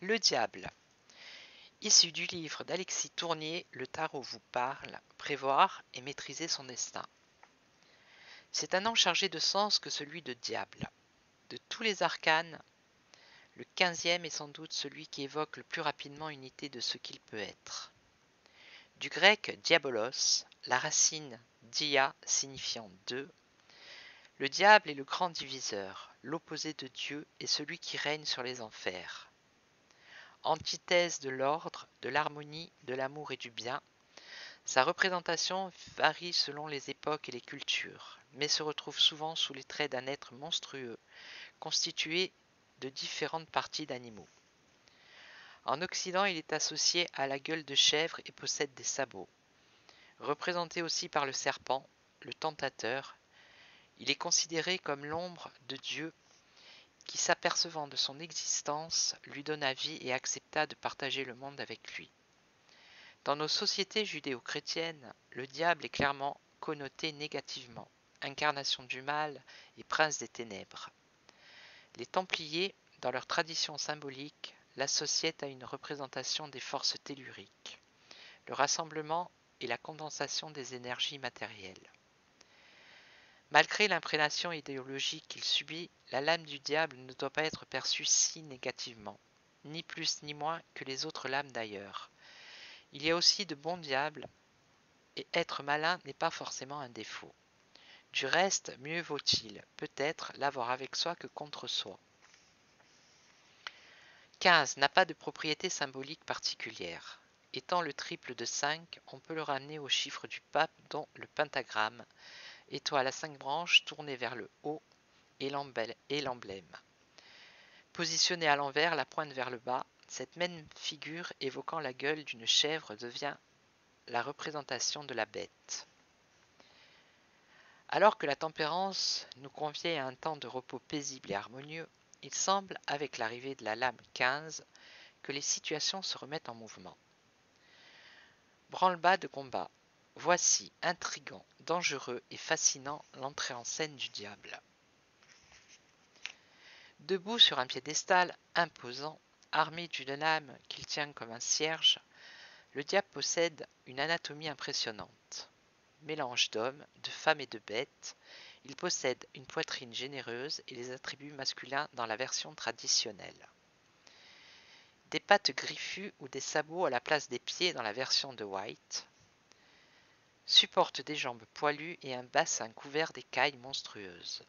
Le diable. Issu du livre d'Alexis Tournier, Le tarot vous parle, prévoir et maîtriser son destin. C'est un nom chargé de sens que celui de diable. De tous les arcanes, le 15e est sans doute celui qui évoque le plus rapidement une idée de ce qu'il peut être. Du grec diabolos, la racine dia signifiant deux, le diable est le grand diviseur, l'opposé de Dieu et celui qui règne sur les enfers. Antithèse de l'ordre, de l'harmonie, de l'amour et du bien, sa représentation varie selon les époques et les cultures, mais se retrouve souvent sous les traits d'un être monstrueux, constitué de différentes parties d'animaux. En Occident, il est associé à la gueule de chèvre et possède des sabots. Représenté aussi par le serpent, le tentateur, il est considéré comme l'ombre de Dieu qui, s'apercevant de son existence, lui donna vie et accepta de partager le monde avec lui. Dans nos sociétés judéo-chrétiennes, le diable est clairement connoté négativement, incarnation du mal et prince des ténèbres. Les Templiers, dans leur tradition symbolique, l'associaient à une représentation des forces telluriques, le rassemblement et la condensation des énergies matérielles. Malgré l'imprégnation idéologique qu'il subit, la lame du diable ne doit pas être perçue si négativement, ni plus ni moins que les autres lames d'ailleurs. Il y a aussi de bons diables, et être malin n'est pas forcément un défaut. Du reste, mieux vaut-il, peut-être, l'avoir avec soi que contre soi. 15 n'a pas de propriété symbolique particulière. Étant le triple de 5, on peut le ramener au chiffre du pape, dont le pentagramme, étoile à 5 branches tournée vers le haut, et l'emblème. Positionnée à l'envers, la pointe vers le bas, cette même figure évoquant la gueule d'une chèvre devient la représentation de la bête. Alors que la tempérance nous convient à un temps de repos paisible et harmonieux, il semble, avec l'arrivée de la lame 15, que les situations se remettent en mouvement. Branle-bas de combat. Voici, intrigant, dangereux et fascinant, l'entrée en scène du diable. Debout sur un piédestal imposant, armé d'une lame qu'il tient comme un cierge, le diable possède une anatomie impressionnante. Mélange d'hommes, de femmes et de bêtes, il possède une poitrine généreuse et les attributs masculins dans la version traditionnelle. Des pattes griffues ou des sabots à la place des pieds dans la version de White, supporte des jambes poilues et un bassin couvert d'écailles monstrueuses.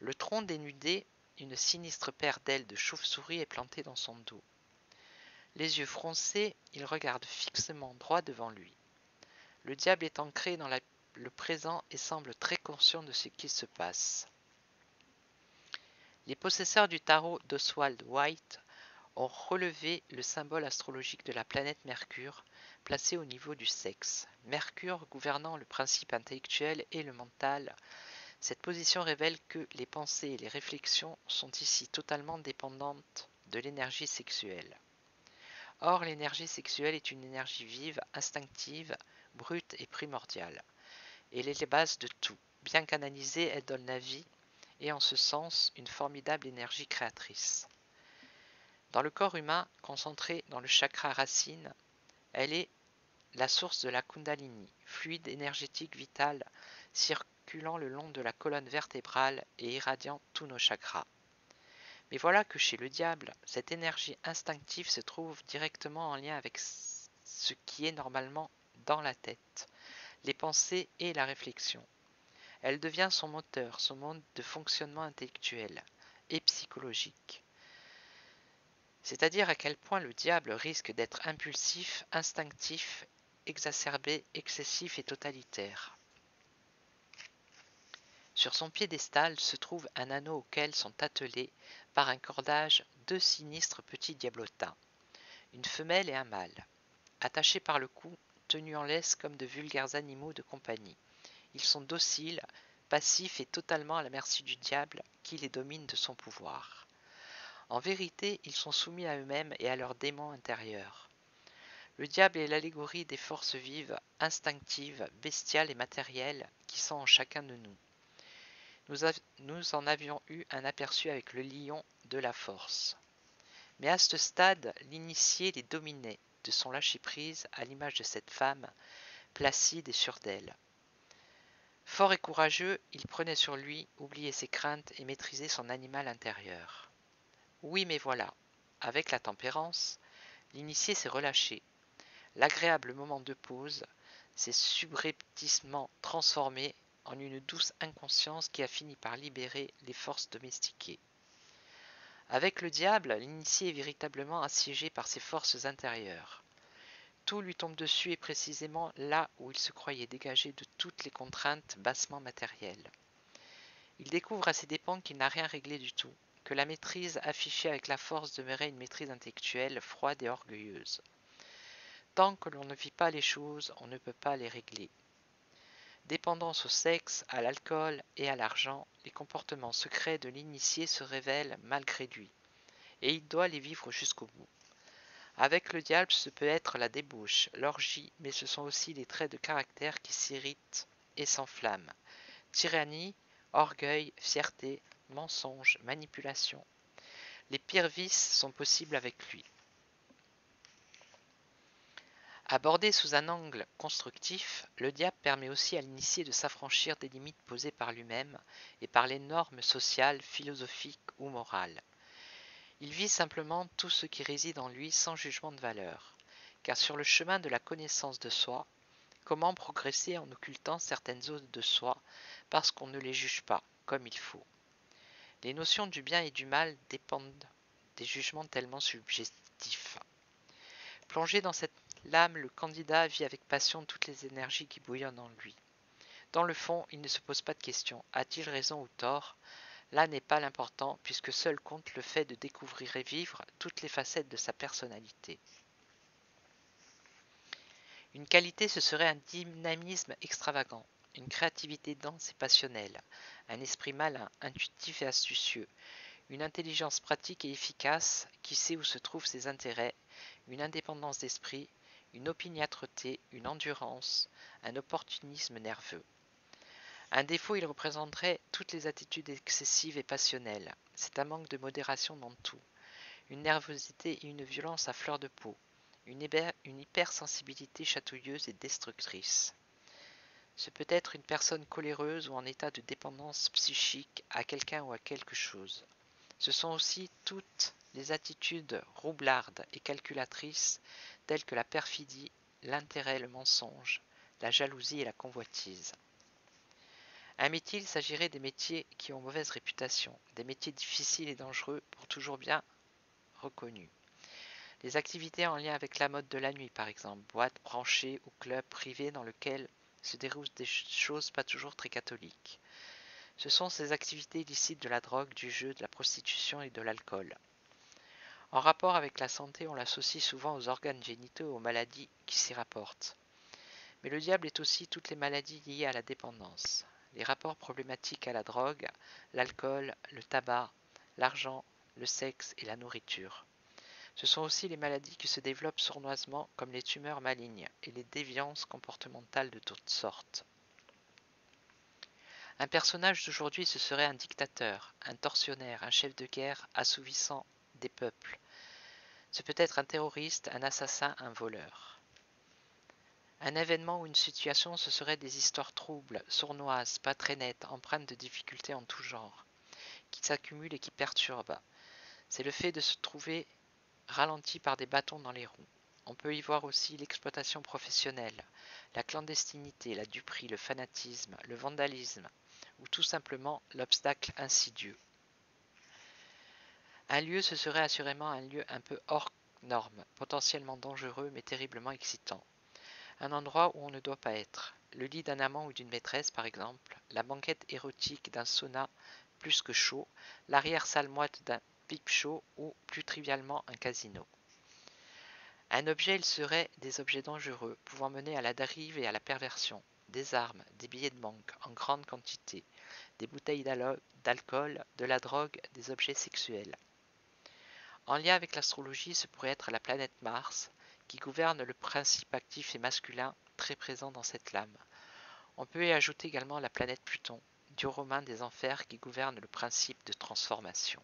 Le tronc dénudé, une sinistre paire d'ailes de chauve-souris est plantée dans son dos. Les yeux froncés, il regarde fixement droit devant lui. Le diable est ancré dans le présent et semble très conscient de ce qui se passe. Les possesseurs du tarot d'Oswald White ont relevé le symbole astrologique de la planète Mercure, placé au niveau du sexe. Mercure gouvernant le principe intellectuel et le mental, cette position révèle que les pensées et les réflexions sont ici totalement dépendantes de l'énergie sexuelle. Or, l'énergie sexuelle est une énergie vive, instinctive, brute et primordiale. Elle est la base de tout. Bien canalisée, elle donne la vie et en ce sens une formidable énergie créatrice. Dans le corps humain, concentrée dans le chakra racine, elle est la source de la Kundalini, fluide énergétique vital circulant le long de la colonne vertébrale et irradiant tous nos chakras. Mais voilà que chez le diable, cette énergie instinctive se trouve directement en lien avec ce qui est normalement dans la tête, les pensées et la réflexion. Elle devient son moteur, son mode de fonctionnement intellectuel et psychologique. C'est-à-dire à quel point le diable risque d'être impulsif, instinctif, exacerbé, excessif et totalitaire. Sur son piédestal se trouve un anneau auquel sont attelés par un cordage deux sinistres petits diablotins, une femelle et un mâle. Attachés par le cou, tenus en laisse comme de vulgaires animaux de compagnie. Ils sont dociles, passifs et totalement à la merci du diable qui les domine de son pouvoir. En vérité, ils sont soumis à eux-mêmes et à leurs démons intérieurs. Le diable est l'allégorie des forces vives, instinctives, bestiales et matérielles qui sont en chacun de nous. Nous en avions eu un aperçu avec le lion de la force. Mais à ce stade, l'initié les dominait de son lâcher-prise à l'image de cette femme, placide et sûre d'elle. Fort et courageux, il prenait sur lui, oubliait ses craintes et maîtrisait son animal intérieur. Oui, mais voilà, avec la tempérance, l'initié s'est relâché. L'agréable moment de pause s'est subrepticement transformé en une douce inconscience qui a fini par libérer les forces domestiquées. Avec le diable, l'initié est véritablement assiégé par ses forces intérieures. Tout lui tombe dessus et précisément là où il se croyait dégagé de toutes les contraintes bassement matérielles. Il découvre à ses dépens qu'il n'a rien réglé du tout, que la maîtrise affichée avec la force demeurait une maîtrise intellectuelle, froide et orgueilleuse. Tant que l'on ne vit pas les choses, on ne peut pas les régler. Dépendance au sexe, à l'alcool et à l'argent, les comportements secrets de l'initié se révèlent malgré lui, et il doit les vivre jusqu'au bout. Avec le diable, ce peut être la débauche, l'orgie, mais ce sont aussi les traits de caractère qui s'irritent et s'enflamment. Tyrannie, orgueil, fierté, mensonge, manipulation. Les pires vices sont possibles avec lui. Abordé sous un angle constructif, le diable permet aussi à l'initié de s'affranchir des limites posées par lui-même et par les normes sociales, philosophiques ou morales. Il vit simplement tout ce qui réside en lui sans jugement de valeur, car sur le chemin de la connaissance de soi, comment progresser en occultant certaines zones de soi parce qu'on ne les juge pas comme il faut? Les notions du bien et du mal dépendent des jugements tellement subjectifs. Plongé dans cette lame, le candidat vit avec passion toutes les énergies qui bouillonnent en lui. Dans le fond, il ne se pose pas de questions. A-t-il raison ou tort? Là n'est pas l'important, puisque seul compte le fait de découvrir et vivre toutes les facettes de sa personnalité. Une qualité, ce serait un dynamisme extravagant, une créativité dense et passionnelle, un esprit malin, intuitif et astucieux, une intelligence pratique et efficace qui sait où se trouvent ses intérêts, une indépendance d'esprit, une opiniâtreté, une endurance, un opportunisme nerveux. Un défaut, il représenterait toutes les attitudes excessives et passionnelles. C'est un manque de modération dans tout, une nervosité et une violence à fleur de peau, une hypersensibilité chatouilleuse et destructrice. Ce peut être une personne coléreuse ou en état de dépendance psychique à quelqu'un ou à quelque chose. Ce sont aussi toutes les attitudes roublardes et calculatrices telles que la perfidie, l'intérêt, le mensonge, la jalousie et la convoitise. Un métier, il s'agirait des métiers qui ont mauvaise réputation, des métiers difficiles et dangereux pour toujours bien reconnus. Les activités en lien avec la mode de la nuit, par exemple, boîtes branchées ou clubs privés dans lesquels se déroulent des choses pas toujours très catholiques. Ce sont ces activités illicites de la drogue, du jeu, de la prostitution et de l'alcool. En rapport avec la santé, on l'associe souvent aux organes génitaux et aux maladies qui s'y rapportent. Mais le diable est aussi toutes les maladies liées à la dépendance, les rapports problématiques à la drogue, l'alcool, le tabac, l'argent, le sexe et la nourriture. Ce sont aussi les maladies qui se développent sournoisement comme les tumeurs malignes et les déviances comportementales de toutes sortes. Un personnage d'aujourd'hui, ce serait un dictateur, un tortionnaire, un chef de guerre assouvissant des peuples. Ce peut être un terroriste, un assassin, un voleur. Un événement ou une situation, ce serait des histoires troubles, sournoises, pas très nettes, empreintes de difficultés en tout genre, qui s'accumulent et qui perturbent. C'est le fait de se trouver ralenti par des bâtons dans les roues. On peut y voir aussi l'exploitation professionnelle, la clandestinité, la duperie, le fanatisme, le vandalisme, ou tout simplement l'obstacle insidieux. Un lieu, ce serait assurément un lieu un peu hors norme, potentiellement dangereux mais terriblement excitant. Un endroit où on ne doit pas être. Le lit d'un amant ou d'une maîtresse, par exemple, la banquette érotique d'un sauna plus que chaud, l'arrière-salle moite d'un pipe show ou, plus trivialement, un casino. Un objet, il serait des objets dangereux, pouvant mener à la dérive et à la perversion. Des armes, des billets de banque en grande quantité, des bouteilles d'alcool, de la drogue, des objets sexuels. En lien avec l'astrologie, ce pourrait être la planète Mars, qui gouverne le principe actif et masculin très présent dans cette lame. On peut y ajouter également la planète Pluton, dieu romain des enfers qui gouverne le principe de transformation.